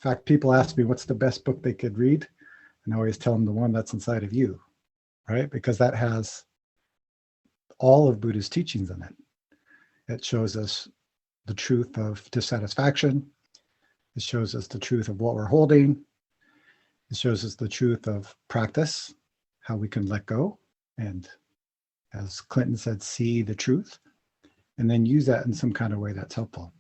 In fact, people ask me what's the best book they could read, and I always tell them the one that's inside of you, right? Because that has all of Buddha's teachings in it. It shows us the truth of dissatisfaction. It shows us the truth of what we're holding. It shows us the truth of practice, how we can let go, and as Clinton said, see the truth, and then use that in some kind of way that's helpful.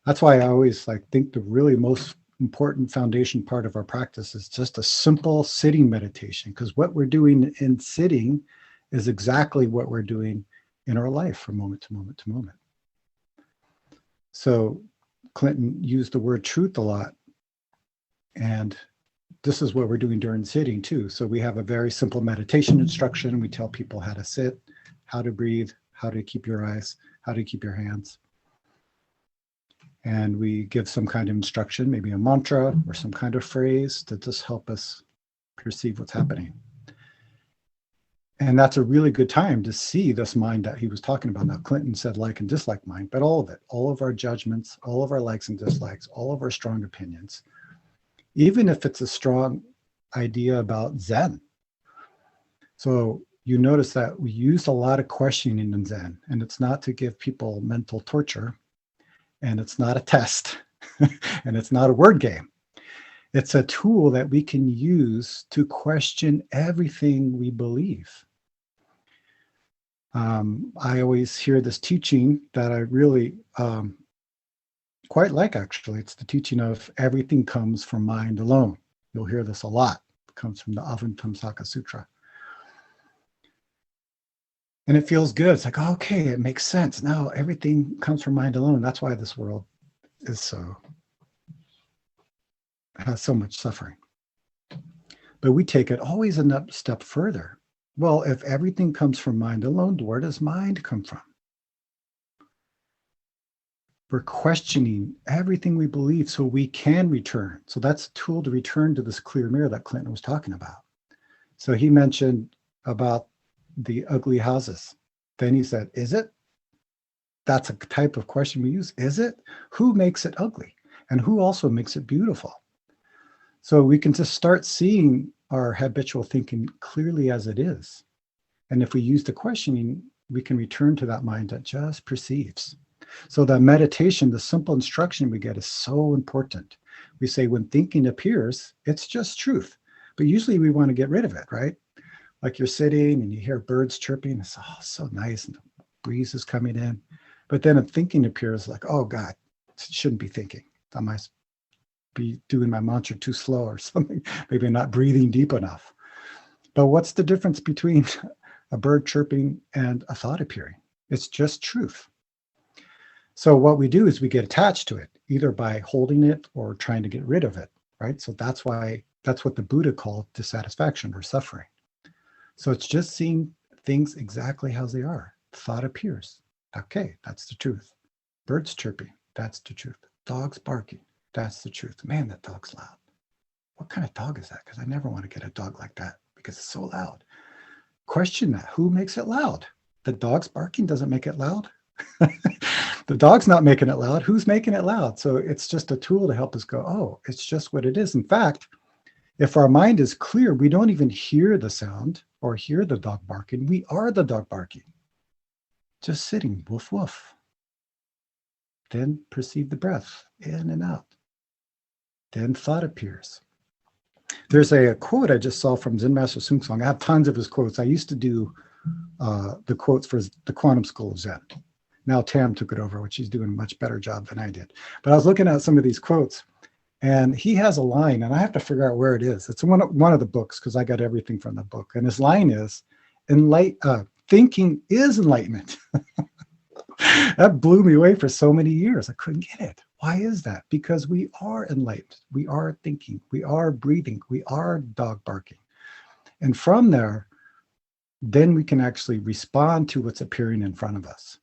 That's why I always think the really most important foundation part of our practice is just a simple sitting meditation, because what we're doing in sitting is exactly what we're doing in our life from moment to moment to moment. So Clinton used the word truth a lot, and this is what we're doing during sitting too. So we have a very simple meditation instruction. We tell people how to sit, how to breathe, how to keep your eyes, how to keep your hands. And we give some kind of instruction, maybe a mantra or some kind of phrase to just help us perceive what's happening. And that's a really good time to see this mind that he was talking about. Now, Clinton said like and dislike mind, but all of it, all of our judgments, all of our likes and dislikes, all of our strong opinions, even if it's a strong idea about Zen. So you notice that we use a lot of questioning in Zen, and it's not to give people mental torture, and it's not a test, and it's not a word game. It's a tool that we can use to question everything we believe. I always hear this teaching that I really quite like, actually. It's the teaching of everything comes from mind alone. You'll hear this a lot. It comes from the Avantamsaka Sutra. And it feels good. It's like, okay, it makes sense. Now everything comes from mind alone. That's why this world is has so much suffering. But we take it always a step further. Well, if everything comes from mind alone, where does mind come from? We're questioning everything we believe so we can return. So that's a tool to return to this clear mirror that Clinton was talking about. So he mentioned about the ugly houses. Then he said, is it? That's a type of question we use. Is it? Who makes it ugly? And who also makes it beautiful? So we can just start seeing our habitual thinking clearly as it is. And if we use the questioning, we can return to that mind that just perceives. So the meditation, the simple instruction we get is so important. We say when thinking appears, it's just truth. But usually we want to get rid of it, right? Like you're sitting and you hear birds chirping. It's so nice, and the breeze is coming in. But then a thinking appears like, oh God, shouldn't be thinking. I might be doing my mantra too slow or something. Maybe not breathing deep enough. But what's the difference between a bird chirping and a thought appearing? It's just truth. So what we do is we get attached to it, either by holding it or trying to get rid of it, right? So that's what the Buddha called dissatisfaction or suffering. So it's just seeing things exactly how they are. Thought appears. Okay, that's the truth. Birds chirping, that's the truth. Dogs barking, that's the truth. Man, that dog's loud. What kind of dog is that? Because I never want to get a dog like that because it's so loud. Question that. Who makes it loud? The dog's barking doesn't make it loud. The dog's not making it loud. Who's making it loud? So it's just a tool to help us go, oh, it's just what it is. In fact, if our mind is clear, we don't even hear the sound or hear the dog barking. We are the dog barking. Just sitting, woof, woof. Then perceive the breath in and out. Then thought appears. There's a quote I just saw from Zen Master Sung Song. I have tons of his quotes. I used to do the quotes for the Quantum School of Zen. Now Tam took it over, which she's doing a much better job than I did. But I was looking at some of these quotes, and he has a line, and I have to figure out where it is. It's one of the books, because I got everything from the book. And his line is, thinking is enlightenment. That blew me away for so many years. I couldn't get it. Why is that? Because we are enlightened. We are thinking. We are breathing. We are dog barking. And from there, then we can actually respond to what's appearing in front of us.